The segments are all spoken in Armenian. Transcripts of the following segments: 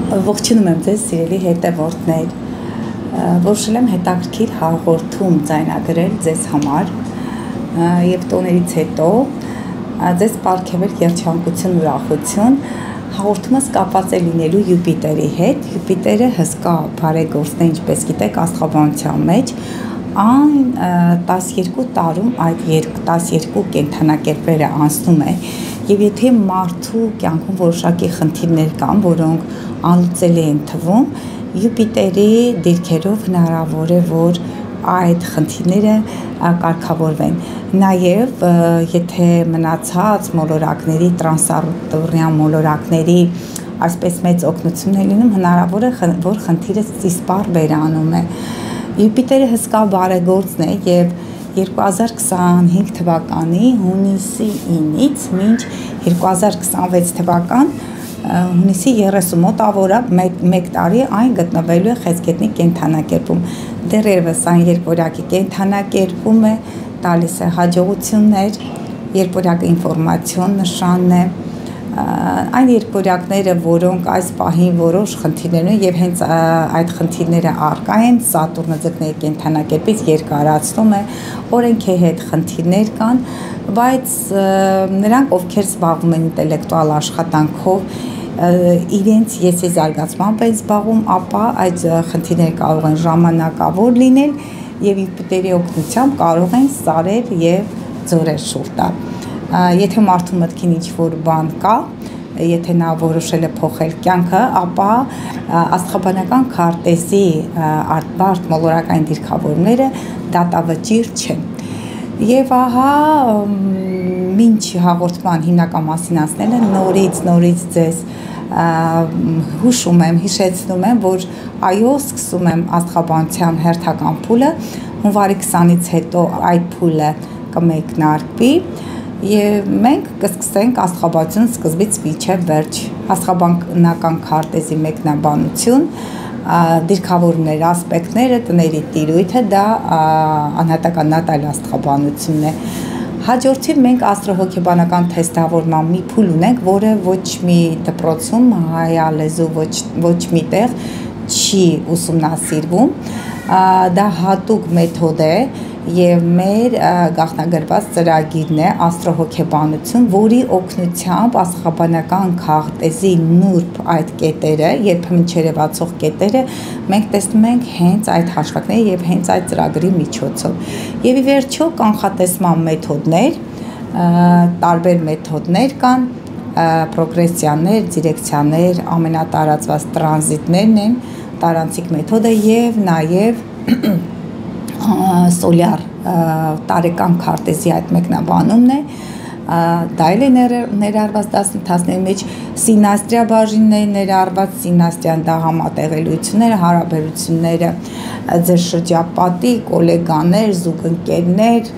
Ողջունում եմ ձեզ, սիրելի հետևորդներ, որոշել եմ հետաքրքիր հաղորդում ձայնագրել ձեզ համար եւ տոներից հետո ձեզ պարգևել երջանկություն, ուրախություն։ Հաղորդումս կապված է լինելու Յուպիտերի հետ։ Յուպիտերը հսկա բարեգործն է, ինչպես գիտեք, աստղաբանության մեջ այն 12 տարում այդ 12 կենդանակերպերը անցնում է եւ եթե մարդու կյանքում որոշակի խնդիրներ կան, որոնք անլուծելի են թվում, Յուպիտերի դիրքերով հնարավոր է, որ այդ խնդիրները կարգավորվեն։ Նաև եթե մնացած մոլորակների, տրանսառտուրյան մոլորակների այսպես մեծ օգնություն է լինում, հնարավոր է, որ խնդիրը ծիսպառ վերանում է։ Յուպիտերը հսկա բարեգործն է եւ 2025 թվականի հունիսի 9-ից մինչ 2026 թվական հունիսի 30 մոտավորը 1 տարի այն գտնվելու է Խեցգետնի կենդանակերպում։ Դեռևս այն երկորյակի կենդանակերպում է, տալիս է հաջողություններ, երկորյակը ինֆորմացիոն նշանն է։ Այն երկորյակները, որոնք այս պահին որոշ խնդիրներ ունեն եւ հենց այդ խնդիրները առկա են, Սատուրնը ձգների կենդանակերպից երկարացնում է, օրենքի հետ խնդիրներ կան, բայց նրանք, ովքեր զբաղվում են ինտելեկտուալ աշխատանքով, իրենց եսի զարգացմամբ են զբաղվում, ապա այդ խնդիրները կարող են ժամանակավոր լինել եւ Յուպիտերի օգնությամբ կարող են սարեր եւ ձորեր շուրջ տալ։ Եթե մարդու մտքին ինչ-որ բան կա, եթե նա որոշել է փոխել կյանքը, ապա աստղաբանական քարտեզի բարդ մոլորակային դիրքավորումները դատավճիռ չեն։ Եվ ահա մինչ հաղորդման հիմնական մասին ասնելը նորից ձեզ հուշում եմ, հիշեցնում եմ, որ այո, սկսում եմ աստղաբանության հերթական փուլը, հունվարի 20-ից հետո այդ փուլը կմեկնարկվի եւ մենք կսկսենք աստղաբանություն սկզբից մինչեւ վերջ, աստղաբանական քարտեզի մեկնաբանություն, դիրքավորումների ասպեկտները, տների տիրույթը, դա անհատական նատալ աստղաբանությունն է։ Հաջորդիվ մենք աստրոհոգեբանական թեստավորման մի փուլ ունենք, որը ոչ մի դպրոցում հայալեզու ոչ մի տեղ չի ուսումնասիրվում, դա հատուկ մեթոդ է եւ մեր գաղտնագրված ծրագիրն է աստրոհոգեբանություն, որի օգնությամբ աստղաբանական քարտեզի նուրբ այդ կետերը, երբեմն չերևացող կետերը մենք տեսնում ենք հենց այդ հաշվարկների եւ հենց այդ ծրագրի միջոցով։ Եվ ի վերջո կանխատեսման մեթոդներ, տարբեր մեթոդներ կան, պրոգրեսիաներ, դիրեկցիաներ, ամենատարածված տրանզիտներն են, տարանցիկ մեթոդը եւ նաեւ սոլյար տարեկան քարտեզի այդ մեկնաբանումն է, դա էլ է ներառված դասընթացների մեջ, սինաստրիա բաժինն է ներառված, սինաստրիան դա համատեղելիությունները, հարաբերությունները, ձեր շրջապատի, գոլեգաներ, զուգընկերներ,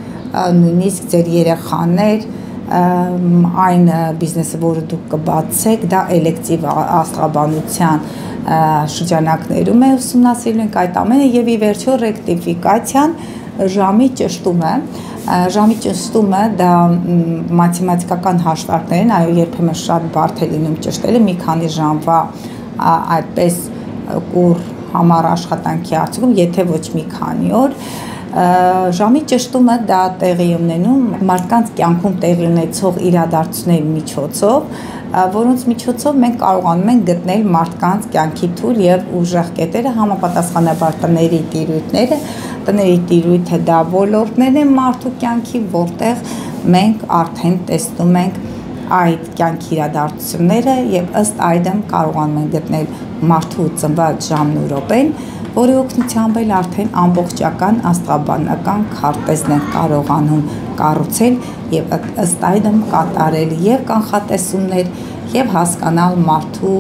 նույնիսկ ձեր երեխաներ, այն բիզնեսը, որը դուք կբացեք, դա էլեկտիվ աստղաբանության շրջանակներում է ուսումնասիրել ենք այդ ամենը եւ ի վերջո ռեկտիֆիկացիան ժամի ճշտումը, դա մաթեմատիկական հաշվարկներ են, այո, երբեմն շատ բարդ է լինում ճշտելը, մի քանի ժամվա այդպես կուռ համառ աշխատանքի արդյունքում, եթե ոչ մի քանի օր, ժամի ճշտումը դա տեղի ունենում մարդկանց կյանքում տեղի ունեցող իրադարձությունների միջոցով, որոնց միջոցով մենք կարողանում ենք գտնել մարդկանց կյանքի թույլ եւ ուժեղ կետերը, համապատասխանաբար տների տիրույթները, տների տիրույթը դա ոլորտներն են մարդու կյանքի, որտեղ մենք արդեն տեսնում ենք այդ կյանքի իրադարձությունները եւ ըստ այդմ կարողանում ենք գտնել մարդու ծնված ժամն ու րոպեն, որի օգնությամբ էլ արդեն ամբողջական աստղաբանական քարտեզն են կարողանում կառուցել եւ ըստ այդմ կատարել եւ կանխատեսումներ եւ հասկանալ մարդու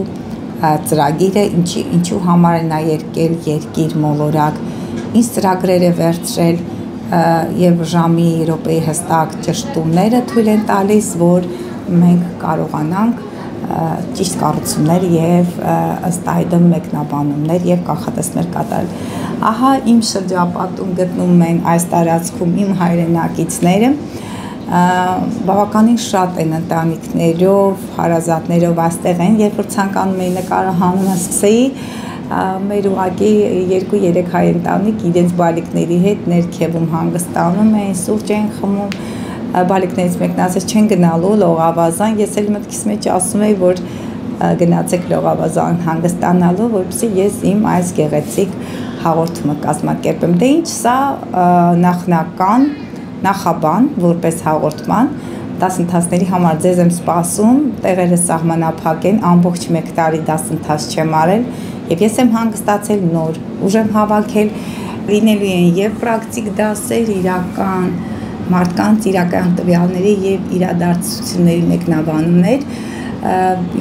ծրագիրը, ինչու համար է նա եկել երկիր մոլորակ, ինչ ծրագրեր է վերցրել եւ ժամի րոպեի հստակ ճշտումները թույլ են տալիս, որ մենք կարողանանք ճիշտ կառուցումներ եւ ըստ այդմ մեկնաբանումներ եւ կանխատեսումներ կատարել։ Ահա իմ շրջապատում գտնվում են այս տարածքում իմ հայրենակիցները, բավականին շատ են ընտանիքներով, հարազատներով այստեղ են, երբ որ ցանկանում էի նկարահանումը սկսեի, մեր ուղղակի 2-3 հայ ընտանիք իրենց բալիկների հետ ներքևում հանգստանում էին, սուրճ են խմում, բալիկներից մեկն ասեց չեն գնալու լողավազան, ես էլ մտքիս մեջ ասում էի, որ գնացեք լողավազան հանգստանալու, որպեսզի ես իմ այս գեղեցիկ հաղորդումը կազմակերպեմ։ Դե ինչ, սա նախնական նախաբան, որպես հաղորդման, դասընթացների համար ձեզ եմ սպասում, տեղերը սահմանափակ են, ամբողջ 1 տարի դասընթաց չեմ արել, եւ ես եմ հանգստացել նոր, ուժ եմ հավաքել, լինելու են եւ պրակտիկ դասեր, իրական մարդկանց, իրական տվյալների եւ իրադարձությունների մեկնաբանումներ,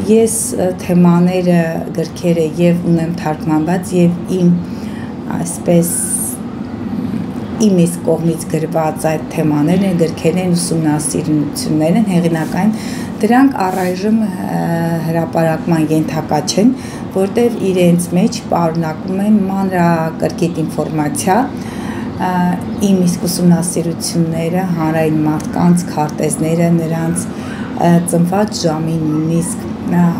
ես թեմաները, գրքերը եւ ունեմ թարգմանված եւ իմ այսպես իմ իսկ կողմից գրված այդ թեմաներն են, գրքերն են, ուսումնասիրություններն են, հեղինակային, դրանք առայժմ հրապարակման ենթակա չեն, որտեղ իրենց մեջ պարունակում են մանրակրկիտ ինֆորմացիա, իմ իսկ ուսումնասիրությունները, հանրային մարդկանց քարտեզները, նրանց ծնված ժամի նույնիսկ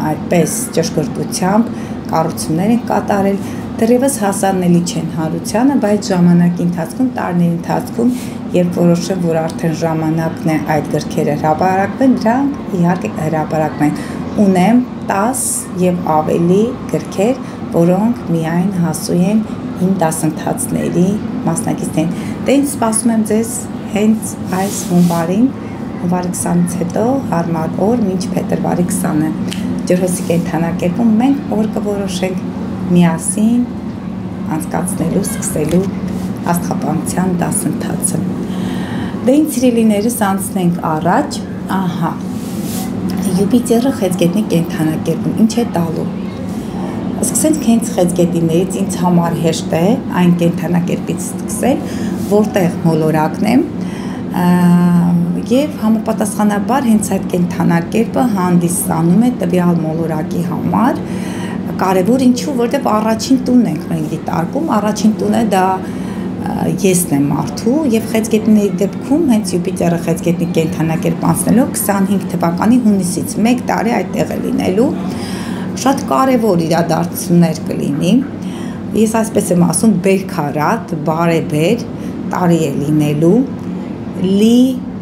այդպես ճշգրտությամբ կառուցումներ են կատարել, դեռևս հասանելի չեն հանրությանը, բայց ժամանակի ընթացքում, տարիների ընթացքում, երբ որոշեմ, որ արդեն ժամանակն է այդ գրքերը հրապարակվեն, դրանք իհարկե հրապարակվեն։ Ունեմ 10 եւ ավելի գրքեր, որոնք միայն հասու են իմ դասընթացների մասնակիցներին։ Դե ինձ սպասում եմ ձեզ հենց այս հունվարին, հունվարի 20-ից հետո հարմար օր, մինչ փետրվարի 20-ը ջրհոսի կենդանակերպում մենք օր կորոշենք միասին անցկացնելու, սկսելու աստղաբանության դասընթացը։ Դե ինձ սիրելիներս անցնենք առաջ, ահա, Յուպիտերը խեցգետնի կենդանակերպում, ինչ է տալու։ Սկսենք հենց խեցգետիներից, ինձ համար հեշտ է այն կենդանակերպից սկսել, որտեղ մոլորակն եմ, եւ համապատասխանաբար հենց այդ կենդանակերպը հանդիսանում է տվյալ մոլորակի համար կարևոր, ինչու, որտեղ առաջին տունն ենք մենք դիտարկում, առաջին տունը դա եսն է մարդու եւ խեցգետնիների դեպքում հենց Յուպիտերը խեցգետնի կենդանակերպ անցնելով 25 թվականի հունիսից 1 տարի այդտեղ է լինելու, շատ կարևոր իրադարձություններ կլինի, ես այսպես եմ ասում, բերքարատ, բարեբեր տարի է լինելու, լի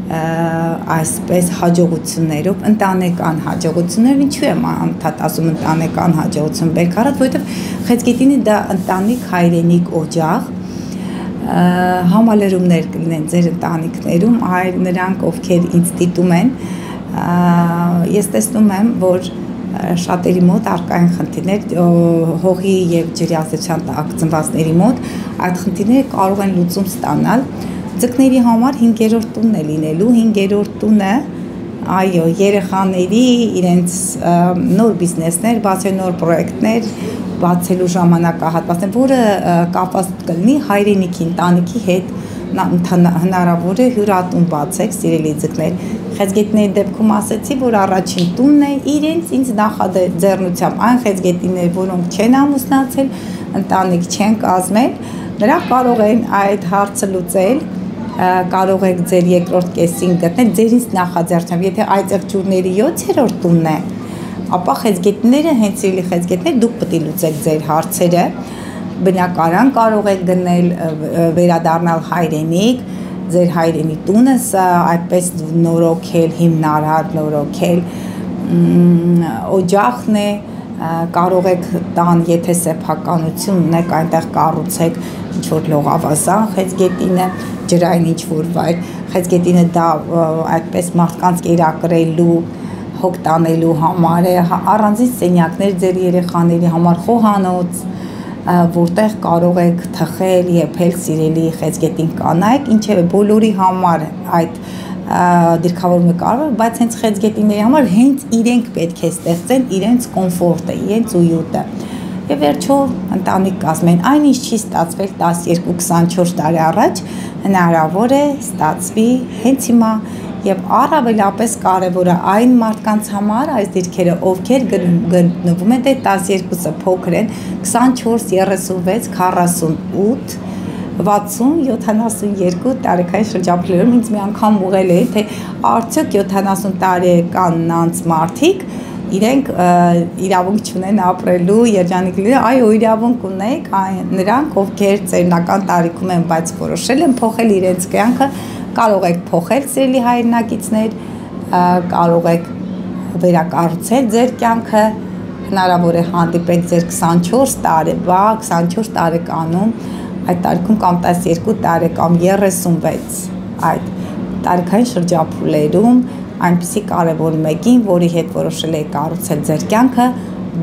այսպես հաջողություններով, ընտանեկան հաջողություններ, ինչու եմ անդադ ասում ընտանեկան հաջողություն բերքարատ, որովհետև խեցգետինը դա ընտանիք, հայրենիք, օջախ, համալրումներ կլինեն ձեր ընտանիքներում, այլ նրանք, ովքեր ինձ դիտում են, ես տեսնում եմ, որ շատերի մոտ առկա են խնդիրներ, հողի եւ ջրի ազդեցության տակ ծնվածների մոտ, այդ խնդիրները կարող են լուծում ստանալ։ Ձկների համար 5-րդ տունն է լինելու, 5-րդ տունը, այո, երեխաների իրենց նոր բիզնեսներ, բացել նոր պրոյեկտներ, բացելու ժամանակահատվածներ, որը կապված կլինի հայրենիքի, ընտանիքի հետ, հնարավոր է հյուրատուն բացեք, սիրելի ձկներ։ Խեցգետների դեպքում ասեցի, որ առաջին տունն է իրենց ինձ նախաձեռնությամբ, այն խեցգետիներ, որոնք չեն ամուսնացել, ընտանիք չեն կազմել, նրանք կարող են այդ հարցը լուծել, կարող եք ձեր երկրորդ կեսին գտնել ձեր ինձ նախաձեռնությամբ, եթե այդեղ ջուրների 7-րդ տունն է, ապա խեցգետները, հենց իրելի խեցգետներ, դուք պետք է լուծեք ձեր հարցերը, բնակարան կարող եք գնել, վերադառնալ հայրենիք, ձեր հայրենի տունը, այդպես նորոգել, հիմնարար նորոգել, օջախն է, կարող եք տան, եթե սեփականություն ունեք, այնտեղ կառուցեք ինչ-որ լողավազան խեցգետինը, ջրային ինչ-որ վայր, խեցգետինը դա այդպես մարդկանց կերակրելու, հոգ տանելու համար է, առանձին սենյակներ ձեր երեխաների համար, խոհանոց, որտեղ կարող եք թխել, եփել սիրելի խեցգետին կանայք, ինչևէ բոլորի համար այդ դիրքավորումը կարող է, բայց հենց խեցգետիների համար հենց իրենք պետք է ստեղծեն իրենց կոմֆորտը, իրենց ույուտը։ Եվ վերջո ընտանիք կազմեն, այնինչ չի ստացվել 12-24 տարի առաջ, հնարավոր է ստացվի հենց հիմա եւ առավելապես կարեւոր է այն մարդկանց համար այս դիրքերը, ովքեր գտնվում են, դե 12-ը փոքր են, 24, 36, 48 60-72 տարեկան շրջափուլերում ինձ մի անգամ ուղղել է, թե արդյոք 70 տարեկան անց մարդիկ իրենք իրավունք չունեն ապրելու, երջանիկ լինելու, այո, իրավունք ունեք, նրանք, ովքեր ծերնական տարիքում են, բայց որոշել են փոխել իրենց կյանքը, կարող եք փոխել, սիրելի հայրենակիցներ, կարող եք վերակառուցել ձեր կյանքը, հնարավոր է հանդիպել ձեր 24 տարեկան, 24 տարեկանում, այդ տարիքում կամ 12 տարեկան, 36 այդ տարիքային շրջափուլերում այնպիսի կարևոր մեկին, որի հետ որոշել եք կառուցել ձեր կյանքը,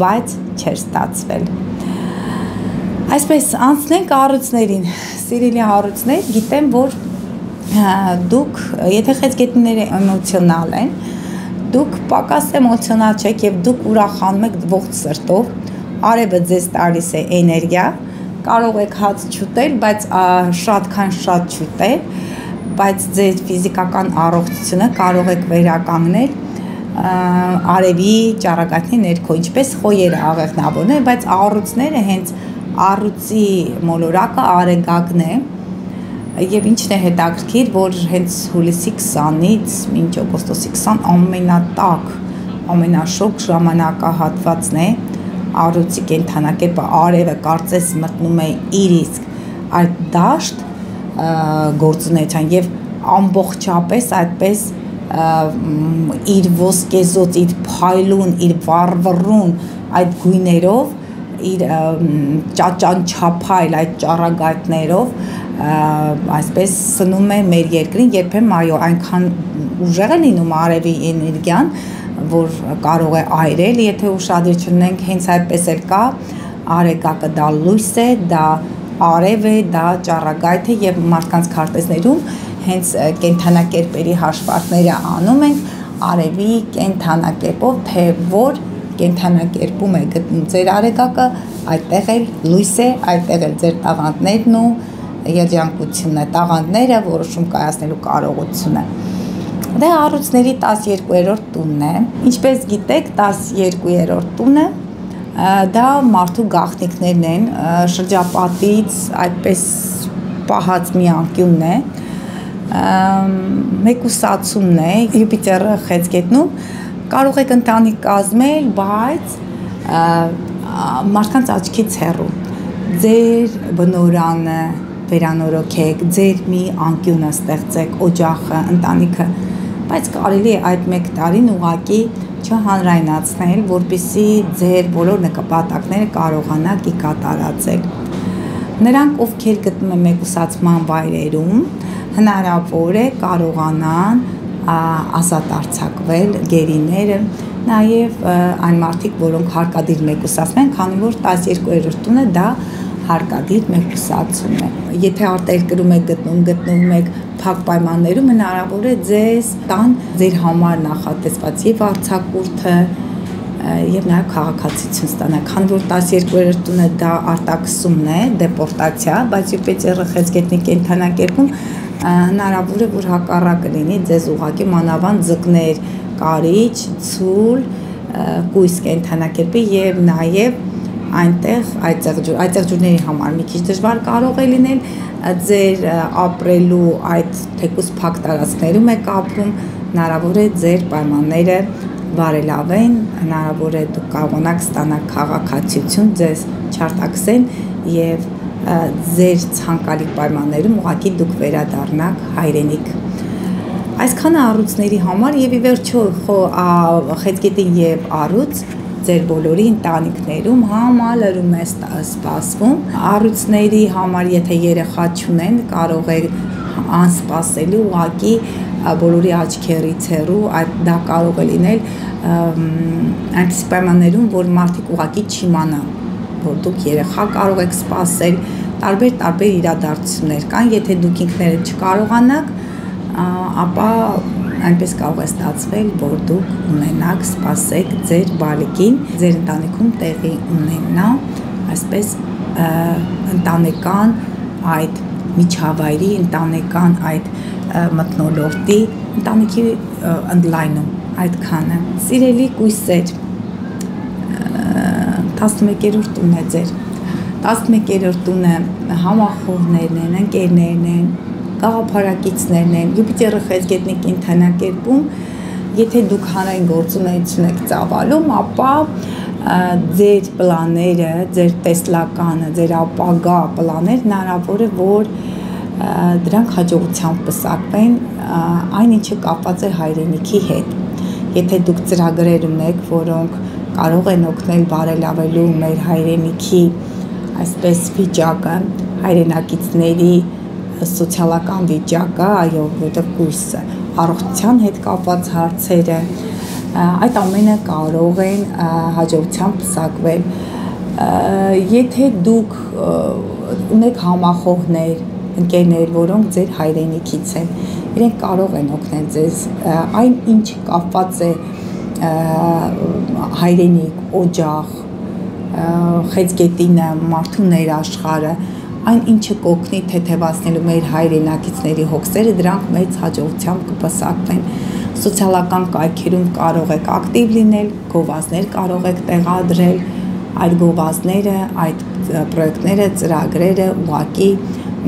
բայց չէր ստացվել։ Այսպես անցնենք առույցներին, սիրելի առույցներ, գիտեմ, որ դուք, եթե խեցգետնիները էմոցիոնալ են, դուք պակաս էմոցիոնալ չեք և դուք ուրախանում եք ողջ սրտով, արևը ձեզ տալիս է էներգիա, կարող եք հաց չուտել, բայց շատքան շատ չուտել, բայց ձեր ֆիզիկական առողջությունը կարող եք վերականգնել արևի ճառագայթի ներքո, ինչպես խոյերը աղեղնավորներ, բայց առույցները հենց առույցի մոլորակը արեգակն է, և ինչն է հետաքրքիր, որ հենց հուլիսի 20-ից մինչ օգոստոսի 20 ամենատակ, ամենաշոգ ժամանակահատվածն է, առույցի կենդանակերպը արևը կարծես մտնում է իր իսկ այդ դաշտ գործունեության և ամբողջապես այդպես իր ոսկեզոծ, իր փայլուն, իր վառվռուն այդ գույներով, իր ճաճանչափայլ այդ ճառագայթներով այսպես սնում է մեր երկրին, երբեմն այո, այնքան ուժեղ է լինում արևի էներգիան, որ կարող է այրել, եթե ուշադրություն ունենք, հենց այդպես էլ կա, արեգակը դա լույս է, դա արև է, դա ճառագայթ է և մարդկանց քարտեզներում հենց կենդանակերպերի հաշվարկները անում ենք արևի կենդանակերպով, թե որ կենդանակերպում է գտնում ձեր արեգակը, այդտեղ էլ լույս է, այդտեղ էլ ձեր տաղանդներն ու երջանկությունը, տաղանդները որոշում կայացնելու կարողությունը։ Դա առույցների 12-րդ տունն է, ինչպես գիտեք, 12-րդ տունը դա մարդու գաղտնիքներն են, շրջապատից այդպես պահած մի անկյունն է, մեկուսացումն է, Յուպիտերը խեցգետնում, կարող եք ընտանիք կազմել, բայց մարդկանց աչքից հեռու, ձեր բնորանը վերանորոգեք, ձեր մի անկյունը ստեղծեք, օջախը, ընտանիքը, բայց կարելի է այդ մեկ տարին ուղղակի չհանրայնացնել, որպեսզի ձեր բոլոր նպատակները կարողանաք կատարածել։ Նրանք, ովքեր գտնում են մեկուսացման վայրերում, հնարավոր է կարողանան ազատ արձակվել գերիները, նաև այն մարդիկ, որոնք հարկադիր մեկուսացում են, քանի որ 12-րդ տունը դա հարկադիր մեկուսացում է։ Եթե արտերկրում եք գտնվում եք փակ պայմաններում, հնարավոր է ձեզ տան ձեր համար նախատեսված և արձակուրդը և նաև քաղաքացիություն ստանալ, քանի որ 12-րդ տունը դա արտաքսումն է, դեպորտացիա, բայց Յուպիտերը խեցգետնի կենդանակերպում հնարավոր է, որ հակառակը լինի, ձեզ ուղղակի մանավանդ ձկներ, կարիճ, ցուլ, կույս կենդանակերպի և նաև այնտեղ այծեղջյուրների համար մի քիչ դժվար կարող է լինել, ձեր ապրելու այդ թեկուզ փակ տարածքներում եք ապրում, հնարավոր է ձեր պայմանները բարելավեն, հնարավոր է դուք կարողանաք ստանալ քաղաքացիություն, ձեզ չարտաքսեն և ձեր ցանկալի պայմաններում ուղղակի դուք վերադառնաք հայրենիք։ Այսքանը առույցների համար և ի վերջո խեցգետի և առույց ձեր բոլորի ընտանիքներում համալրում է սպասվում։ Առույցների համար, եթե երեխա չունեն, կարող է անսպասելի ուղղակի բոլորի աչքերից հեռու, դա կարող է լինել այնպիսի պայմաններում, որ մարդիկ ուղղակի չիմանան, որ դուք երեխա կարող եք սպասել, տարբեր իրադարձություններ կան, եթե դուք ինքներդ չկարողանաք, ապա այնպես կարող է ստացվել, որ դուք ունենաք, սպասեք ձեր բալիկին, ձեր ընտանիքում տեղի ունենա, այսպես ընտանեկան այդ միջավայրի, ընտանեկան այդ մթնոլորտի, ընտանիքի ընդլայնում, այդքանը։ Սիրելի կույսեր, 11-րդ տունն է ձեր, 11-րդ տունը համախոհներն են, ընկերներն են, գաղափարակիցներն են, Յուպիտերը խեցգետնի կենդանակերպում, եթե դուք հանրային գործունեություն եք ծավալում, ապա ձեր պլանները, ձեր տեսլականը, ձեր ապագա պլաները հնարավոր է, որ դրանք հաջողությամբ պսակվեն, այն ինչը կապված է հայրենիքի հետ։ Եթե դուք ծրագրեր ունեք, որոնք կարող են օգնել բարելավելու մեր հայրենիքի այսպես վիճակը, հայրենակիցների սոցիալական վիճակը, այո, որտեղ կույսը, առողջության հետ կապված հարցերը, այդ ամենը կարող են հաջողությամբ պսակվել։ Եթե դուք ունեք համախոհներ, ընկերներ, որոնք ձեր հայրենիքից են, իրենք կարող են օգնել ձեզ, այն ինչ կապված է հայրենիք, օջախ, խեցգետինը, մարդու ներաշխարը, այն ինչը կօգնի թեթևացնելու մեր հայրենակիցների հոգսերը, դրանք մեծ հաջողությամբ կպսակվեն։ Սոցիալական կայքերում կարող եք ակտիվ լինել, գովազդներ կարող եք տեղադրել, այդ գովազդները, այդ պրոյեկտները, ծրագրերը ուղղակի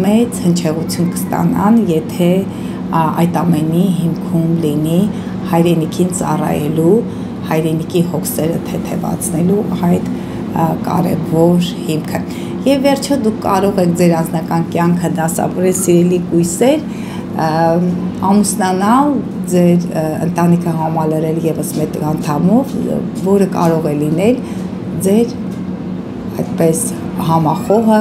մեծ հնչեղություն կստանան, եթե այդ ամենի հիմքում լինի հայրենիքին ծառայելու, հայրենիքի հոգսերը թեթևացնելու այդ կարևոր հիմքը։ Եվ վերջը դուք կարող եք ձեր անձնական կյանքը դասավորել սիրելի կույսեր, ամուսնանալ, ձեր ընտանիքը համալրել ևս մեկ անդամով, որը կարող է լինել ձեր այդպես համախոհը,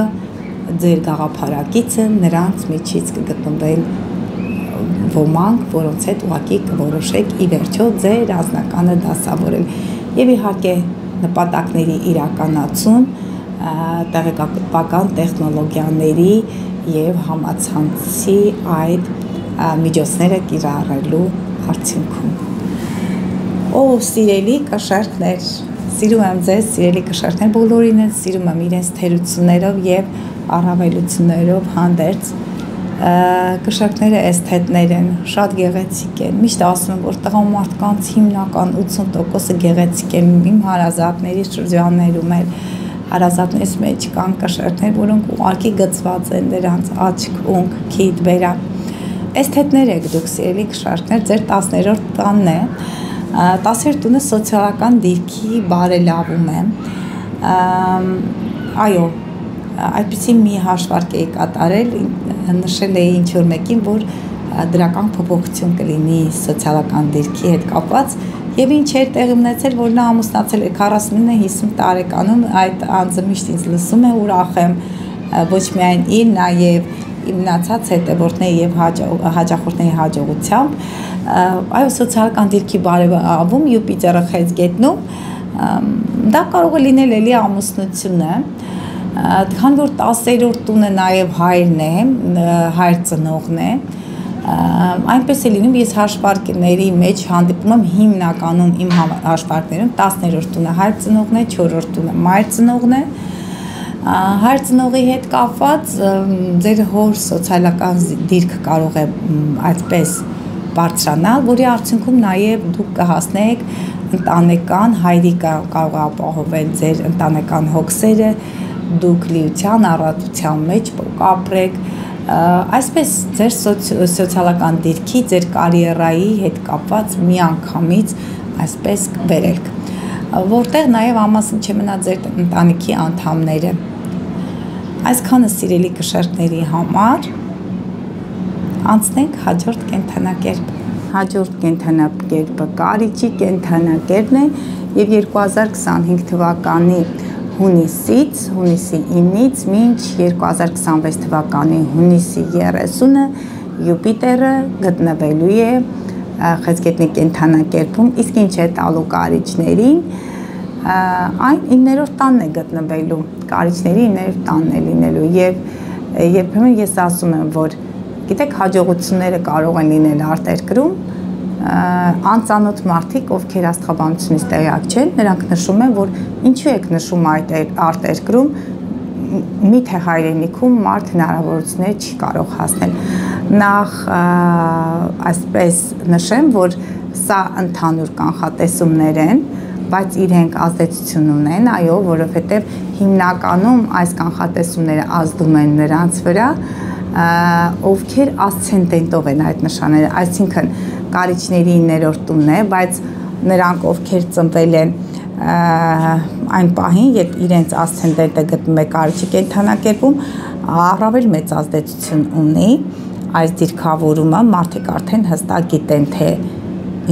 ձեր գաղափարակիցը, նրանց միջից կգտնվեն ոմանք, որոնց հետ ուղղակի կորոշեք ի վերջո ձեր անձնականը դասավորել։ Եվ իհարկե նպատակների իրականացում, տեղեկատվական տեխնոլոգիաների եւ համացանցի այդ միջոցները կիրառելու արդյունքում։ Ո սիրելի կշերտներ, սիրում եմ ձեզ, սիրելի կշերտներ, բոլորին են սիրում եմ իրենց թերություններով եւ առավելություններով հանդերձ։ Կշերտները էսթետներ են, շատ գեղեցիկ են, միշտ ասում եմ, որ տղամարդկանց հիմնական 80%-ը գեղեցիկ են, իմ հարազատների շրջաններում էլ հարազատներից մեջ կան կշերտներ, որոնք ուղղակի գծված են դրանց աչք, ունք, քիթ, բերան։ Էսթետներ եք դուք, սիրելի կշերտներ, ձեր 10-րդ տանն է, 10-րդ տունը սոցիալական դիրքի բարելավում է, այո, այդպիսի մի հաշվարկ էի կատարել, նշել էի ինչ-որ մեկին, որ դրական փոփոխություն կլինի սոցիալական դիրքի հետ կապված, եւ ինչ էր տեղի ունեցել, որ նա ամուսնացել է 49-50 տարեկանում, այդ անձը միշտ ինձ լսում է, ուրախ եմ, ոչ միայն իր, նաեւ իմ մնացած հետևորդների եւ հաճախորդների հաջողությամբ, այո, սոցիալական դիրքի բարելավում Յուպիտերը խեցգետնում, դա կարող է լինել էլի ամուսնությունը, քան որ 10-րդ տունը նաև հայրն է, հայր ծնողն է, այնպես է լինում, ես հաշվարկների մեջ հանդիպում եմ հիմնականում իմ հաշվարկներում 10-րդ տունը հայր ծնողն է, 4-րդ տունը մայր ծնողն է, հայր ծնողի հետ կապված ձեր հոր սոցիալական դիրքը կարող է այդպես բարձրանալ, որի արդյունքում նաև դուք կհասնեք ընտանեկան, հայրիկը կարող է ապահովել ձեր ընտանեկան հոգսերը, դուք լիության, առատության մեջ կապրեք, այսպես ձեր սոցիալական դիրքի, ձեր կարիերայի հետ կապված միանգամից այսպես վերելք, որտեղ նաև ամասին չմնա ձեր ընտանիքի անդամները։ Այսքանը սիրելի կշերտների համար անցնենք հաջորդ կենդանակերպ։ Հաջորդ կենդանակերպը կարիճի կենդանակերպն է եւ 2025 թվականի հունիսից, հունիսի 9-ից մինչ 2026 թվականի հունիսի 30-ը Յուպիտերը գտնվելու է խեցգետնի կենդանակերպում, իսկ ինչ է տալու կարիճներին, այն 9-րդ տանն է գտնվելու, կարիճների 9-րդ տանն է լինելու եւ երբեմն ես ասում եմ, որ գիտեք հաջողությունները կարող են լինել արտերկրում, անծանոթ մարդիկ, ովքեր աստղաբանությունից տեղյակ չեն, նրանք նշում են, որ ինչու եք նշում այդ արտերկրում, միթե հայրենիքում մարդ հնարավորություններ չի կարող հասնել։ Նախ այսպես նշեմ, որ սա ընդհանուր կանխատեսումներ են, բայց իրենք ազդեցություն ունեն, այո, որովհետև հիմնականում այս կանխատեսումները ազդում են նրանց վրա, ովքեր ասցենդենտով են այդ նշանները, այսինքն կարիճների 9-րդ տունն է, բայց նրանք ովքեր ծնվել են այն պահին, երբ իրենց ասցենդենտը գտնում է կարիճի կենդանակերպում, առավել մեծ ազդեցություն ունի այս դիրքավորումը, մարդիկ արդեն հստակ գիտեն, թե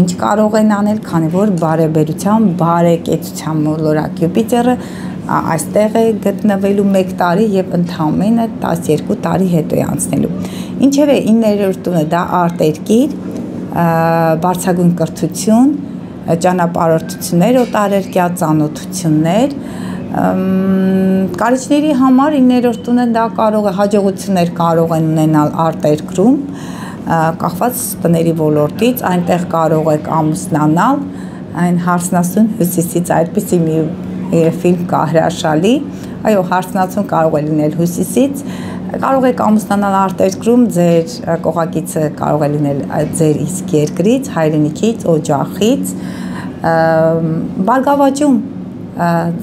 ինչ կարող են անել, քանի որ բարեբերության, բարեկեցության մոլորակ Յուպիտերը այստեղ է գտնվելու 1 տարի եւ ընդամենը 12 տարի հետո է անցնելու։ Ինչևէ 9-րդ տունը դա արտերկիր, բարձրագույն կրթություն, ճանապարհորդություններ, օտարերկրյա ծանոթություններ, կարիճների համար 9-րդ տունը դա կարող է հաջողություններ կարող են ունենալ արտերկրում, կախված տների ոլորտից, այնտեղ կարող եք ամուսնանալ, այն հարսնասուն հյուսիսից այդպիսի մի ֆիլմ կա հրաշալի, այո, հարսնացուն կարող է լինել հյուսիսից, կարող եք ամուսնանալ արտերկրում, ձեր կողակիցը կարող է լինել ձեր իսկ երկրից, հայրենիքից, օջախից, բարգավաճում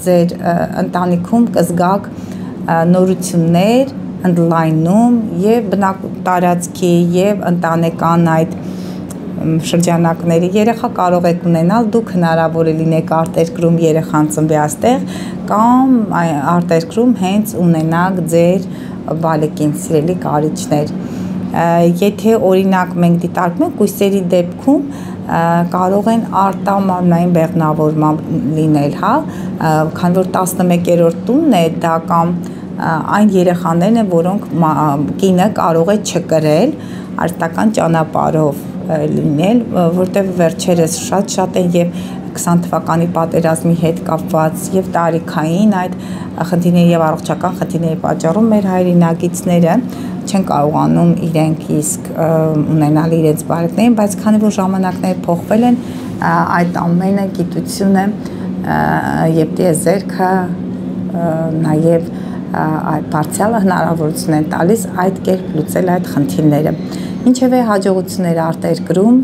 ձեր ընտանիքում կզգաք նորություններ, ընդլայնում եւ բնակատարածքի եւ ընտանեկան այդ շրջանակների երեխա կարող եք ունենալ, դուք հնարավոր է լինեք արտերկրում երեխան ծնվի այստեղ կամ արտերկրում հենց ունենաք ձեր բալեկին սիրելի կարիճներ։ Եթե օրինակ մենք դիտարկում ենք կույսերի դեպքում կարող են արտամարմնային բեղմնավորման լինել, հա, քանի որ 11-րդ տունն է դա կամ այն երեխաներն են, որոնք կինը կարող է չկրել արհեստական ճանապարհով լինել, որտեղ վերջերս շատ են եւ 20 թվականի պատերազմի հետ կապված եւ տարիքային այդ խնդիրների եւ առողջական խնդիրների պատճառով մեր հայրենագիցները չեն կարողանում իրենք իսկ ունենալ իրենց բարեկներին, բայց քանի որ ժամանակները փոխվել են, այդ ամենը գիտությունը եւ տիեզերքը նաեւ այդ բարձրալը հնարավորություն են տալիս այդ կերպ լուծել այդ խնդիրները։ Ինչևէ հաջողություններ արտերկրում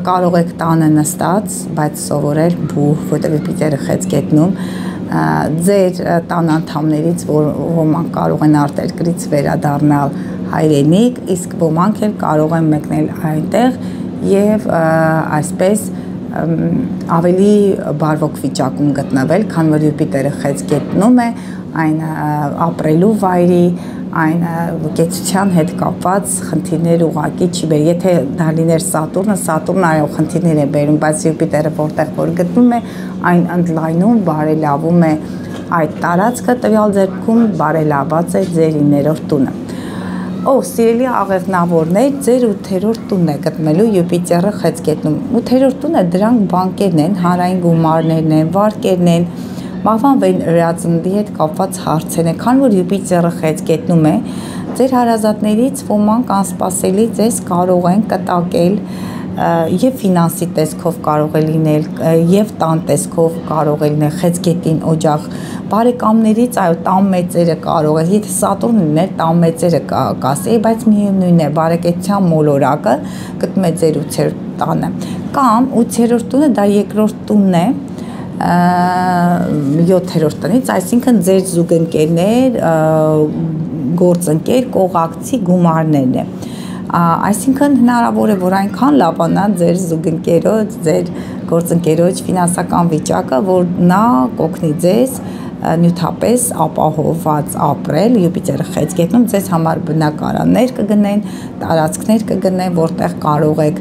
կարող եք տանը նստած, բայց սովորել բուհ, որտեղ Յուպիտերը խեց գետնում, ձեր տան անդամներից ոմանք կարող են արտերկրից վերադառնալ հայրենիք, իսկ ոմանք էլ կարող են մեկնել այնտեղ եւ այսպես ավելի բարվոք վիճակում գտնվել, քանի որ Յուպիտերը խեց գետնում է այն ապրելու վայրի, այն կեցության հետ կապված խնդիրներ ուղղակի չի բերի։ Եթե դա լիներ Սատուրնը այո խնդիրներ է բերում, բայց Յուպիտերը որտեղ որ գտնում է, այն ընդլայնում, բարելավում է այդ տարածքը, տվյալ դեպքում բարելաված է ձեր 9-րդ տունը։ Սիրելի աղեղնավորներ, ձեր 8-րդ տունն է գտնվելու Յուպիտերը խեց գետնում։ 8-րդ տունը դրանք բանկերն են, հանրային գումարներն են, վարկերն են, մահվան վերածննդի հետ կապված հարցեր են, քանի որ Յուպիտերը խեց գետնում է, ձեր հարազատներից ոմանք անսպասելի ձեզ կարող են կտակել եւ ֆինանսի տեսքով կարող է լինել եւ տան տեսքով կարող է լինել խեց գետին օջախ բարեկամներից այո տան մեծերը կարող է եթե Սատուրն լիներ տան մեծերը կասեի բայց միևնույն է բարեկեցության մոլորակը գտնում է ձեր 8-րդ տանը կամ 8-րդ տունը դա երկրորդ տունն է 7-րդ տնից, այսինքն ձեր զուգընկերներ, գործընկեր, կողակցի գումարներն է։ Այսինքն հնարավոր է, որ այնքան լավանա ձեր զուգընկերոջ, ձեր գործընկերոջ ֆինանսական վիճակը, որ նա կօգնի ձեզ նյութապես ապահովված ապրել, Յուպիտերը խեց գետնում ձեզ համար բնակարաններ կգնեն, տարածքներ կգնեն, որտեղ կարող եք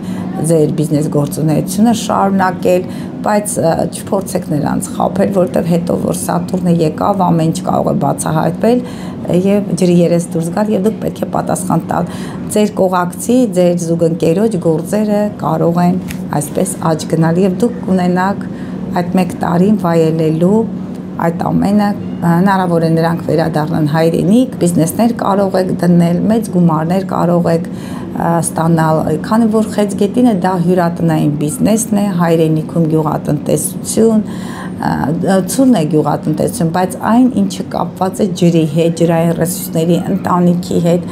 ձեր բիզնես գործունեությունը շարունակել, բայց չփորձեք նրանց խաբել, որտեղ հետո որ Սատուրնը եկավ, ամեն ինչ կարող է բացահայտվել եւ ջրի երես դուրս գալ եւ դուք պետք է պատասխան տալ։ Ձեր կողակցի, ձեր զուգընկերոջ գործերը կարող են այսպես աճ գնալ եւ դուք կունենաք այդ 1 տարին վայելելու այդ ամենը հնարավոր է նրանք վերադառնան հայրենիք, բիզնեսներ կարող եք դնել, մեծ գումարներ կարող եք ստանալ, քանի որ խեցգետինը դա հյուրատնային բիզնեսն է, հայրենիքում գյուղատնտեսություն, ցուրն է գյուղատնտեսություն, բայց այն ինչը կապված է ջրի հետ, ջրային ռեսուրսների, ընտանիքի հետ,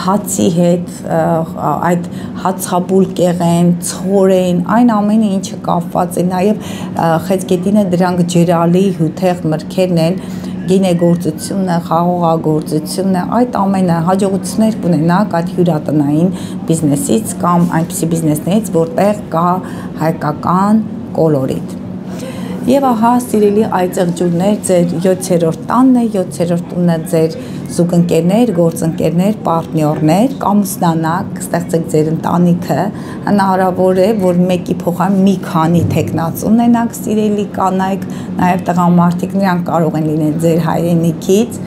հացի հետ, այդ հացաբուլկեղեն, ցորեն, այն ամենը ինչը կապված է, նաև խեցգետինը դրանք ջրալի հյութեղ մրգերն են, գինեգործությունը, խաղողագործությունը, այդ ամենը հաջողություններ կունենաք այդ հյուրատնային բիզնեսից կամ այնպիսի բիզնեսներից, որտեղ կա հայկական կոլորիտ։ Եվ ահա, սիրելի այծեղջուրներ, ձեր 7-րդ տանն է, 7-րդ տունը ձեր զուգընկերներ, գործընկերներ, պարտներներ, կամուսնանաք, ստեղծեք ձեր ընտանիքը, հնարավոր է, որ մեկի փոխարեն մի քանի թեկնած ունենաք, սիրելի կանայք, նաև տղամարդիկ, նրանք կարող են լինել ձեր հայրենիքից,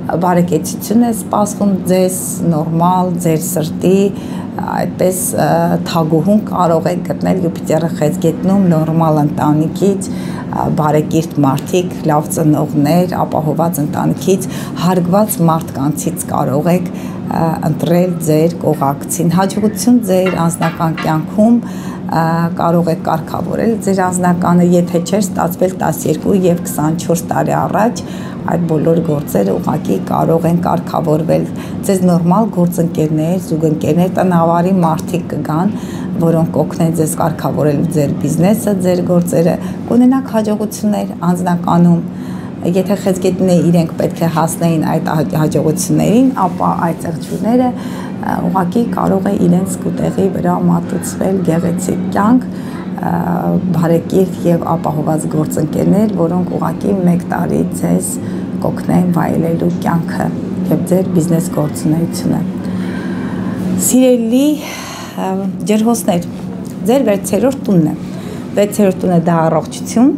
բարեկեցություն է սպասվում ձեզ, նորմալ, ձեր սրտի, այդպես թագուհուն կարող եք գտնել Յուպիտերը խեցգետնում նորմալ ընտանիքից, բարեկիրթ մարդիկ, լավ ծնողներ, ապահոված ընտանիքից, հարգված մարդկանցից կարող եք ընտրել ձեր կողակցին։ Հաջողություն ձեր անձնական կյանքում կարող եք կարգավորել ձեր անձնականը, եթե չէր ստացվել 12 եւ 24 տարի առաջ, այդ բոլոր գործերը ուղղակի կարող են կարգավորվել։ Ձեզ նորմալ գործընկերներ, զուգընկերներ, տնավարի մարդիկ կգան, որոնք կօգնեն ձեզ կարգավորել ձեր բիզնեսը, ձեր գործերը, կունենաք հաջողություններ անձնականում։ Եթե խեցգետին է իրենք պետք է հասնեին այդ հաջողություններին, ապա այդ ծեղջուրները ուղղակի կարող է իրենց կուտեղի վրա մատուցվել գեղեցիկ կյանք, բարեկիրթ եւ ապահոված գործընկերներ, որոնք ուղղակի 1 տարի ձեզ կօգնեն վայելելու կյանքը եւ ձեր բիզնես գործունեությունը։ Սիրելի ջրհոսներ, ձեր 6-րդ տունն է։ 6-րդ տունը դա առողջություն,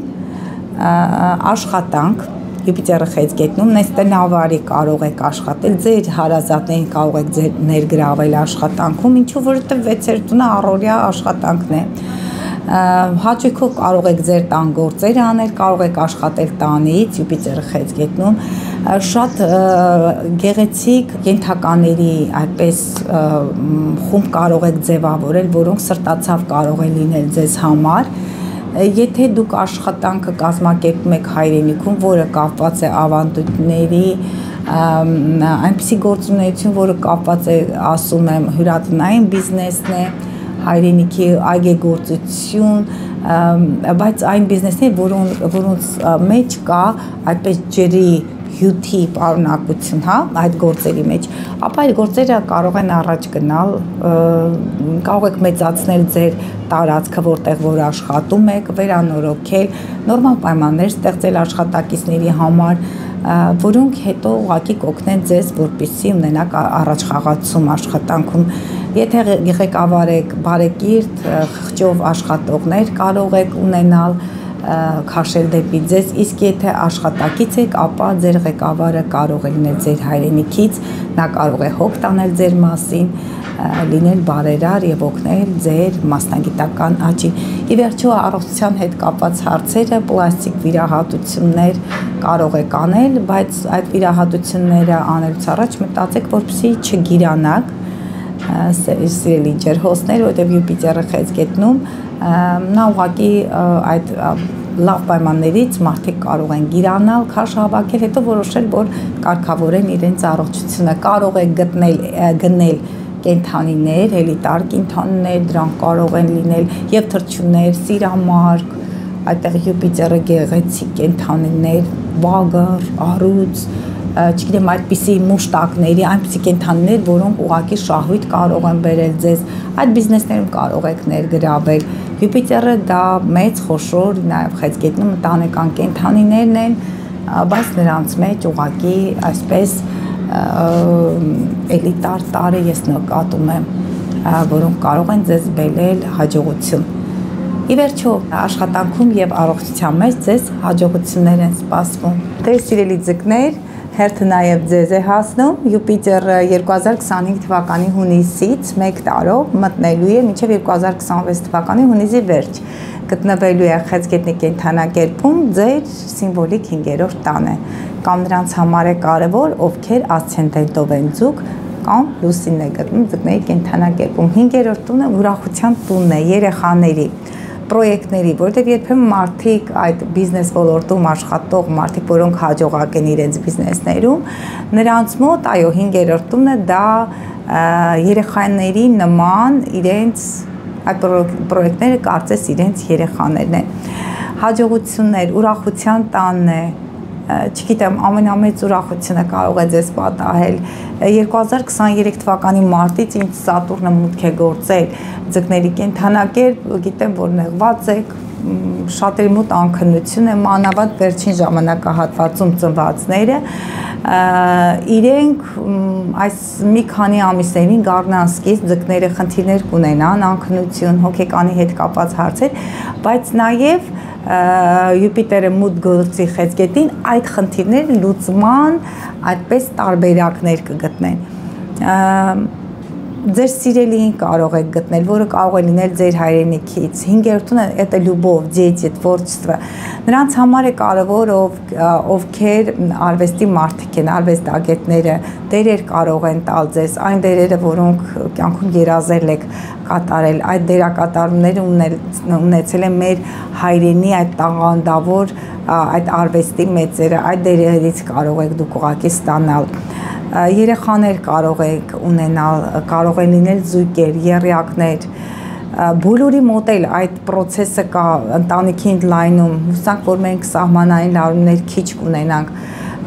աշխատանք, Յուպիտերը խեցգետնում, նես տնավարի կարող եք աշխատել, ձեր հարազատներին կարող եք ձեր ներգրավել աշխատանքում, ինչու որովհետև 6-րդ տունը առօրյա աշխատանքն է։ Հաճույքով կարող եք ձեր տան գործերը անել, կարող եք աշխատել տանից, Յուպիտերը խեցգետնում, շատ գեղեցիկ ենթակաների այդպես խումբ կարող եք ձևավորել, որոնք սրտացավ կարող է լինել ձեզ համար։ Եթե դուք աշխատանքը կազմակերպում եք հայրենիքում, որը կապված է ավանդույթների, այնպիսի գործունեություն, որը կապված է, ասում եմ, հյուրատնային բիզնեսն է, հայրենիքի այգեգործություն, բայց այն բիզնեսներ, որոնց մեջ կա այդպես ջրի հյութի պարունակություն, հա, այդ գործերի մեջ, ապա այդ գործերը կարող են առաջ գնալ, կարող եք մեծացնել ձեր տարածքը, որտեղ որ աշխատում եք, վերանորոգել, նորմալ պայմաններ ստեղծել աշխատակիցների համար, որոնք հետո ուղղակի կօգնեն ձեզ, որպեսզի ունենաք առաջխաղացում աշխատանքում։ Եթե ղեկավար եք, բարեկիրթ, խղճով աշխատողներ կարող եք ունենալ, քաշել դեպի ձեզ, իսկ եթե աշխատակից եք, ապա ձեր ղեկավարը կարող է լինել ձեր հայրենիքից, նա կարող է հոգ տանել ձեր մասին, լինել բարերար եւ օգնել ձեր մասնագիտական աճին։ Ի վերջո առողջության հետ կապված հարցերը, պլաստիկ վիրահատություններ կարող եք անել, բայց այդ վիրահատությունները անելուց առաջ մտածեք, որպեսզի չգիրանաք, սիրելի ջրհոսներ, որտեղ Յուպիտերը խեցգետնում, նա ուղղակի այդ լավ պայմաններից մարդիկ կարող են գիրանալ, քաշ հավաքել, հետո որոշել, որ կարգավորեն իրենց առողջությունը, կարող է գնել կենդանիներ, էլիտար կենդանիներ, դրանք կարող են լինել եւ թռչուններ, սիրամարգ, այդտեղ Յուպիտերը գեղեցիկ կենդանիներ, բագար, առուց, չգիտեմ, այդպիսի մուշտակների, այնպիսի կենդանիներ, որոնք ուղղակի շահույթ կարող են բերել ձեզ, այդ բիզնեսներում կարող եք ներգրավել։ Յուպիտերը դա մեծ, խոշոր, նաև խեցգետնում ընտանեկան կենդանիներն են, բայց նրանց մեջ ուղղակի այսպես էլիտար տարրը ես նկատում եմ, որոնք կարող են ձեզ բերել հաջողություն։ Ի վերջո, աշխատանքում եւ առողջության մեջ ձեզ հաջողություններ են սպասվում։ Դե սիրելի ձկներ, հերթը նաև ձեզ է հասնում, Յուպիտերը 2025 թվականի հունիսից 1 տարով մտնելու է մինչև 2026 թվականի հունիսի վերջ, գտնվելու է խեցգետնի կենդանակերպում ձեր սիմվոլիկ 5-րդ տանը։ կամ նրանց համար է կարևոր, ովքեր ասցենդենտով են ձուկ կամ լուսինն է գտնում ձկների կենդանակերպում։ 5-րդ տունը ուրախության տունն է, երեխաների, պրոյեկտների, որտեղ երբեմն մարդիկ այդ բիզնես ոլորտում աշխատող մարդիկ, որոնք հաջողակ են իրենց բիզնեսներում, նրանց մոտ, այո, 5-րդ տունը դա երեխաների նման իրենց այդ պրոյեկտները կարծես իրենց երեխաներն են։ Հաջողություններ, ուրախության տանն է, չգիտեմ, ամենամեծ ուրախությունը կարող է ձեզ պատահել 2023 թվականի մարտից ինձ Սատուրնը մուտք է գործել ձկների կենդանակերպ, գիտեմ, որ նեղված եք, շատերի մոտ անքնություն է, մանավանդ վերջին ժամանակահատվածում ծնվածները, իրենք այս մի քանի ամիսներին գարնան սկիզբ ձկները խնդիրներ կունենան, անքնություն, հոգեկանի հետ կապված հարցեր, բայց նաև Յուպիտերը մուտք գործի խեցգետին այդ խնդիրները լուծման այդպես տարբերակներ կգտնեն։ Ձեր սիրելիին կարող եք գտնել, որը կարող է լինել ձեր հայրենիքից։ 5-րդը это любовь, дети, творчество։ Նրանց համար է կարևոր, ովքեր արվեստի մարդիկ են, արվեստագետները, դերեր կարող են տալ ձեզ, այն դերերը, որոնք կյանքում երազել եք կատարել, այդ դերակատարումները ունեցել են մեր հայրենի այդ տաղանդավոր այդ արվեստի մեծերը, այդ դերերից կարող եք դուք ուղղակի ստանալ։ Երեխաներ կարող եք ունենալ, կարող են լինել զույգեր, եռյակներ, բոլորի մոտ էլ այդ process-ը կա ընտանիքի ընդլայնում, հուսանք, որ մենք սահմանային լարումներ քիչ կունենանք,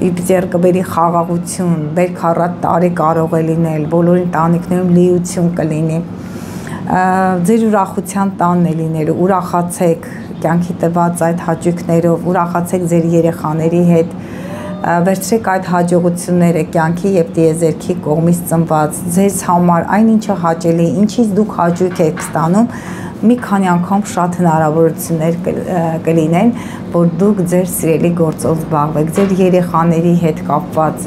Յուպիտեր կբերի խաղաղություն, բերք առատ տարի կարող է լինել, բոլոր ընտանիքներում լիություն կլինի, ձեր ուրախության տանն է լինելու, ուրախացեք կյանքի տված այդ հաճույքներով, ուրախացեք ձեր երեխաների հետ, վերցրեք այդ հաջողությունները կյանքի եւ տիեզերքի կողմից ծնված ձեզ համար այն ինչը հաճելի, ինչից դուք հաճույք եք ստանում, մի քանի անգամ շատ հնարավորություններ կլինեն, որ դուք ձեր սիրելի գործով զբաղվեք, ձեր երեխաների հետ կապված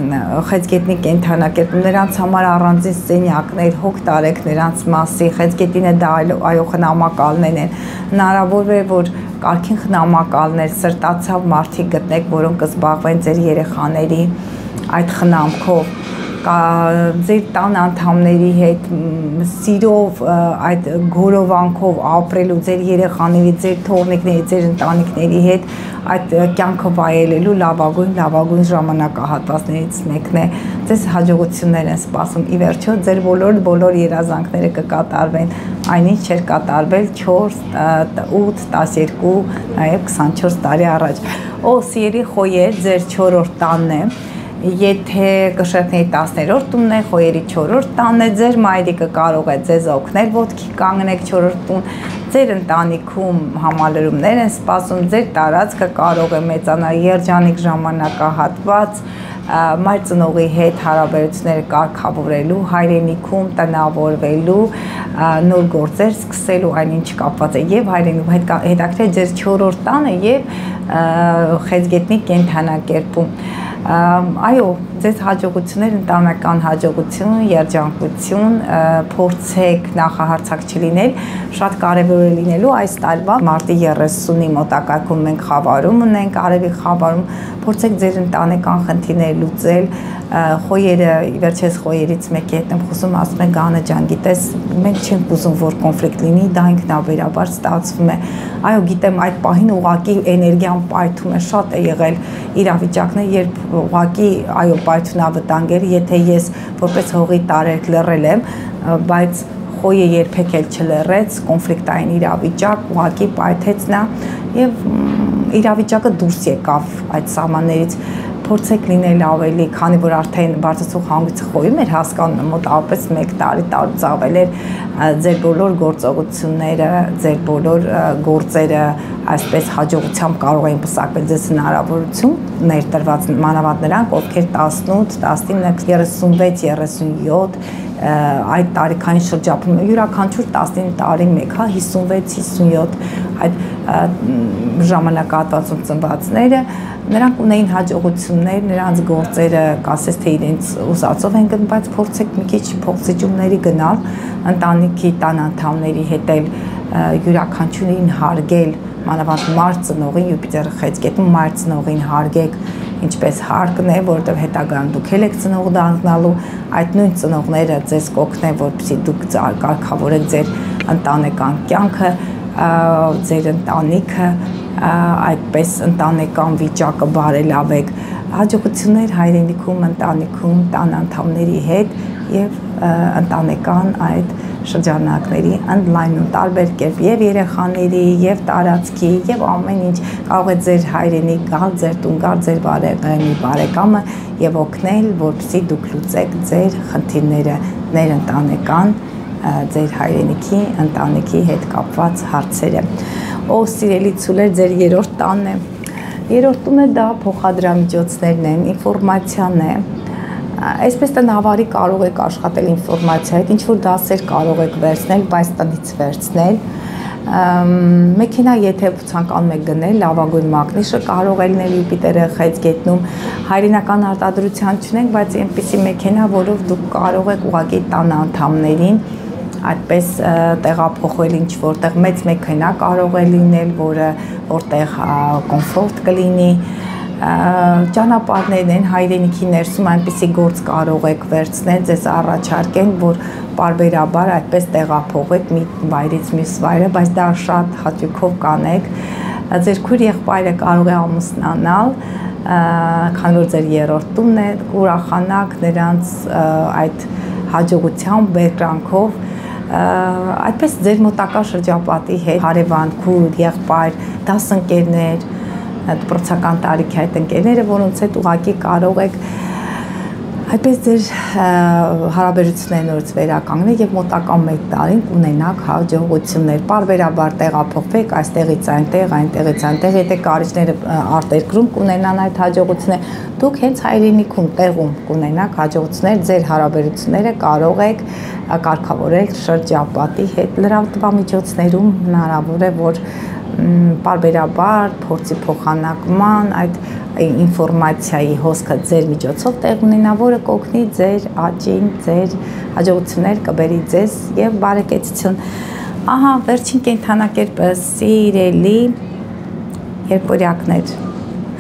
խեցգետնի կենդանակերպում, նրանց համար առանձին սենյակներ, հոգ տարեք նրանց մասի, խեցգետինը դա այո խնամակալներ են, հնարավոր է, որ կարգին խնամակալներ, սրտացավ մարդիկ գտնեք, որոնք կզբաղվեն ձեր երեխաների այդ խնամքով, ձեր տան անդամների հետ սիրով, այդ գորովանքով ապրելու ձեր երեխաների, ձեր թողնիկների, ձեր ընտանիքների հետ այդ կյանքը վայելելու լավագույն ժամանակահատվածներից մեկն է։ Ձեզ հաջողություններ են սպասում։ Ի վերջո ձեր բոլոր երազանքները կկատարվեն, այնինչ չէր կատարվել 4, 8, 12, նաև 24 տարի առաջ։ Սիրելի խոյեր, ձեր 4-րդ տանն է։ Եթե կշերտների 10-րդ տունն է, խոյերի 4-րդ տանն է, ձեր մայրիկը կարող է ձեզ օգնել, ոտքի կանգնեք 4-րդ տուն, ձեր ընտանիքում համալրումներ են սպասում, ձեր տարածքը կարող է մեծանալ, երջանիկ ժամանակահատված, մայր ծնողի հետ հարաբերությունները կարգավորելու, հայրենիքում տնավորվելու, նոր գործեր սկսելու, այնինչ կապված է եւ հայրենիքում հետաքրքիր ձեր 4-րդ տանը եւ խեցգետնի կենդանակերպում։ Այո, ձեզ հաջողություններ, ընտանեկան հաջողություն, երջանկություն, փորձեք նախահարցակ չլինել, շատ կարևոր է լինելու այս տարվա մարտի 30-ի մոտակայքում մենք խավարում ունենք, արևի խավարում, փորձեք ձեր ընտանեկան խնդիրները լուծել, խոյերը, վերջերս խոյերից մեկի հետ եմ խոսում, ասում է Գանը ջան, գիտես, մենք չենք ուզում, որ կոնֆլիկտ լինի, դա ինքնաբերաբար ստացվում է։ Այո, գիտեմ, այդ պահին ուղղակի էներգիան պայթում է, շատ է եղել իրավիճակներ, երբ ուղղակի այո պայթյունավտանգեր, եթե ես որպես հողի տարերք լռել եմ, բայց խոյը երբեք էլ չլռեց, կոնֆլիկտային իրավիճակ, ուղղակի պայթեց նա եւ իրավիճակը դուրս եկավ այդ սահմաններից, փորձեք լինել ավելի, քանի որ արդեն բարձրացող հանգույցը խոյում էր հասկանում մոտավորապես 1 տարի տարուց ավել էր ձեր բոլոր գործողությունները, ձեր բոլոր գործերը այսպես հաջողությամբ կարող էին պսակվել ձեզ հնարավորություն ներտրված մանավանդ նրանք, ովքեր 18, 19, 36, 37 այդ տարիքային շրջապում յուրաքանչյուր 19 տարի մեկ, 56, 57 այդ ժամանակահատվածում ծնվածները նրանք ունեին հաջողություններ, նրանց գործերը կասես թե իրենց ուզածով են գնում, բայց փորձեք մի քիչ փոխզիջումների գնալ, ընտանիքի տան անդամների հետ էլ յուրաքանչյուրին հարգել, մանավանդ մայր ծնողին, Յուպիտերը խեցգետնում մայր ծնողին հարգեք, ինչպես հարկն է, որովհետև հետագայում դուք եք ծնող դառնալու, այդ նույն ծնողները ձեզ կօգնեն, որպեսզի դուք կարգավորեք ձեր ընտանեկան կյանքը, ձեր ընտանիքը, այդպես ընտանեկան վիճակը բարելավեք, հաջողություններ հայրենիքում, ընտանիքում, տան անդամների հետ եւ ընտանեկան այդ շրջանակների ընդլայնում տարբեր կերպ եւ երեխաների եւ տարածքի եւ ամեն ինչ կարող է ձեր հայրենի գալ, ձեր տուն գալ, ձեր բարեկամը եւ օգնել, որպեսզի դուք լուծեք ձեր խնդիրները, ներընտանեկան, ձեր հայրենիքի, ընտանիքի հետ կապված հարցերը։ Ո սիրելի ցուլեր, ձեր երրորդ տանն է։ Երրորդ տունը դա փոխադրամիջոցներն են, ինֆորմացիան է։ Այսպես տնավարի կարող եք աշխատել ինֆորմացիա հետ, ինչ-որ դասեր կարող եք վերցնել, բայց տնից վերցնել։ Մեքենա եթե ցանկանում եք գնել, լավագույն մագնիշը կարող է լինել Յուպիտերը Խեցգետնում, հայրենական արտադրության չունենք, բայց այնպիսի մեքենա, որով դուք կարող եք ուղղակի տան անդամներին այդպես տեղափոխել ինչ որտեղ մեծ մեքենա կարող է լինել, որտեղ կոմֆորտ կլինի, ճանապարհներն են հայրենիքի ներսում այնպիսի գործ կարող եք վերցնել, ձեզ առաջարկեն, որ պարբերաբար այդպես տեղափոխեք մի վայրից մյուս վայրը, բայց դա շատ հաճույքով կանեք, ձեր քույր եղբայրը կարող է ամուսնանալ, քանի որ ձեր երրորդ տունն է, ուրախանաք նրանց այդ հաջողությամբ, բերկրանքով, այդպես ձեր մոտակա շրջապատի հետ, հարևան, քույր, եղբայր, դասընկերներ, դպրոցական տարիքի այդ ընկերները, որոնց հետ ուղղակի կարող եք այդպես ձեր հարաբերությունները նորից վերականգնել եւ մոտակա մեկ տարին կունենաք հաջողություններ, պարբերաբար տեղափոխվեք այստեղից այնտեղ, այնտեղից այնտեղ, եթե կարիճները արտերկրում կունենան այդ հաջողությունները, դուք հենց հայրենիքում տեղում կունենաք հաջողություններ, ձեր հարաբերությունները կարող եք կարգավորել շրջապատի հետ, լրատվամիջոցներում հնարավոր է, որ պարբերաբար փորձի փոխանակման այդ ինֆորմացիայի հոսքը ձեր միջոցով տեղ ունենա, որը կօգնի ձեր աճին, ձեր հաջողություններ կբերի ձեզ եւ բարեկեցություն։ Ահա վերջին կենթանակերպը սիրելի երկորյակներ,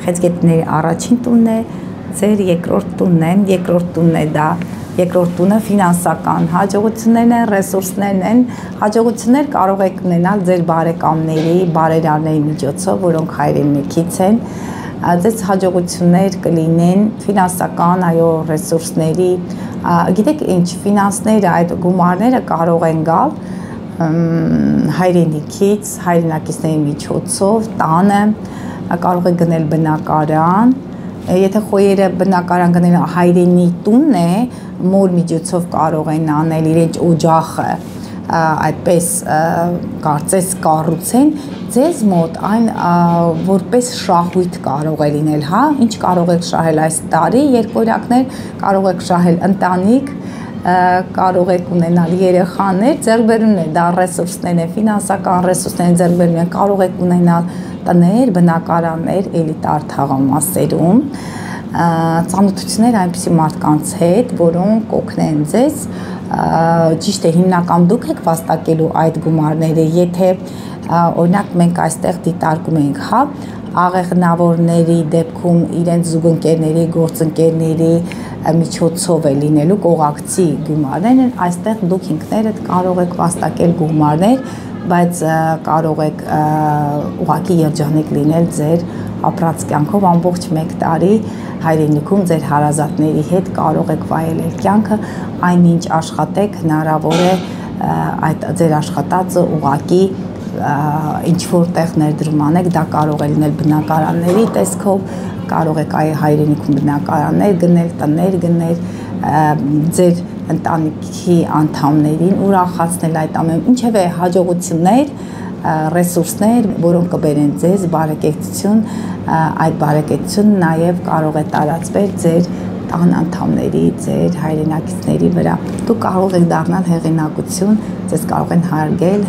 Խեցգետնների առաջին տունն է, ձեր երկրորդ տունն է, երկրորդ տունն է դա, երկրորդ տունը ֆինանսական հաջողություններն են, ռեսուրսներն են, հաջողություններ կարող եք ունենալ ձեր բարեկամների, բարերարների միջոցով, որոնք հայրենիքից են, ձեզ հաջողություններ կլինեն ֆինանսական, այո, ռեսուրսների, գիտեք ինչ, ֆինանսները, այդ գումարները կարող են գալ հայրենիքից, հայրենակիցների միջոցով, տանը, կարող եք գնել բնակարան, եթե խոյերը բնակարան գնել հայրենի տունն է, մոր միջոցով կարող են անել իրենց օջախը, այդպես կարծես կառուցեն, ձեզ մոտ այն որպես շահույթ կարող է լինել, հա, ինչ կարող եք շահել այս տարի, երկորյակներ, կարող եք շահել ընտանիք, կարող եք ունենալ երեխաներ, ձեռքբերումներ, դա ռեսուրսներն են, ֆինանսական ռեսուրսներ ձեռքբերում են, կարող եք ունենալ տներ, բնակարաններ, էլիտար թաղամասերում, ծանոթություններ այնպիսի մարդկանց հետ, որոնք օգնեն ձեզ, ճիշտ է, հիմնական դուք եք վաստակելու այդ գումարները, եթե օրինակ մենք այստեղ դիտարկում ենք, հա, աղեղնավորների դեպքում իրենց զուգընկերների, գործընկերների միջոցով է լինելու կողակցի գումարներն, այստեղ դուք ինքներդ կարող եք վաստակել գումարներ, բայց կարող եք ուղղակի երջանիկ լինել ձեր ապրած կյանքով ամբողջ մեկ տարի հայրենիքում ձեր հարազատների հետ կարող եք վայելել կյանքը, այնինչ աշխատեք, հնարավոր է այդ ձեր աշխատածը ուղղակի ինչ որտեղ ներդրում անեք, դա կարող է լինել բնակարանների տեսքով, կարող եք հայրենիքում բնակարաններ գնել, տներ գնել, ձեր ընտանիքի անդամներին ուրախացնել այդ ամեն ինչևէ հաջողություններ, ռեսուրսներ, որոնք կբերեն ձեզ բարեկեցություն, այդ բարեկեցությունը նաև կարող է տարածվել ձեր տան անդամների, ձեր հայրենակիցների վրա։ Դուք կարող եք դառնալ հեղինակություն, ձեզ կարող են հարգել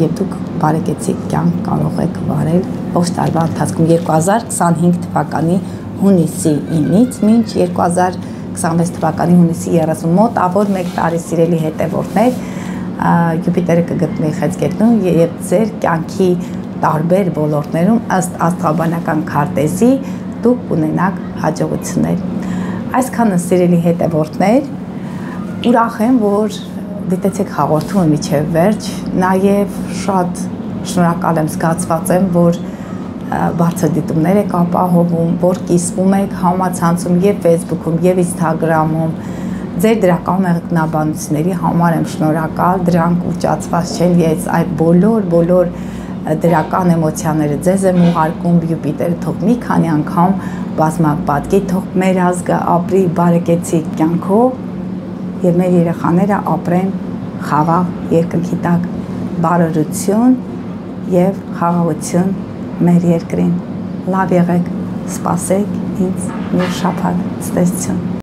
եւ դուք բարեկեցիկ կյանք կարող եք վարել ողջ տարվա ընթացքում 2025 թվականի հունիսի 9-ից մինչ 2026 թվականի հունիսի 30 մոտավոր 1 տարի սիրելի հետևորդներ, Յուպիտերը կգտնվի Խեցգետնում եւ ձեր կյանքի տարբեր ոլորտներում ըստ աստղաբանական քարտեզի դուք կունենաք հաջողություններ։ Այսքանը սիրելի հետևորդներ, ուրախ եմ, որ դիտեցեք հաղորդումը մինչև վերջ, նաև շատ շնորհակալ եմ, զգացված եմ, որ բարձր դիտումներ եք ապահովում, որ կիսվում եք համացանցում եւ Facebook-ում եւ Instagram-ում, ձեր դրական մեկնաբանությունների համար եմ շնորհակալ, դրանք ուղղված չեն, ես այդ բոլոր դրական էմոցիաները ձեզ եմ ուղարկում, Յուպիտերը թող մի քանի անգամ բազմապատկի, թող մեր ազգը ապրի բարեկեցիկ կյանքով եւ մեր երեխաները ապրեն խաղաղ երկնքի տակ, բարօրություն եւ խաղաղություն մեր երկրին։ Լավ եղեք, սպասեք ինձ մի շաբաթ, ցտեսություն։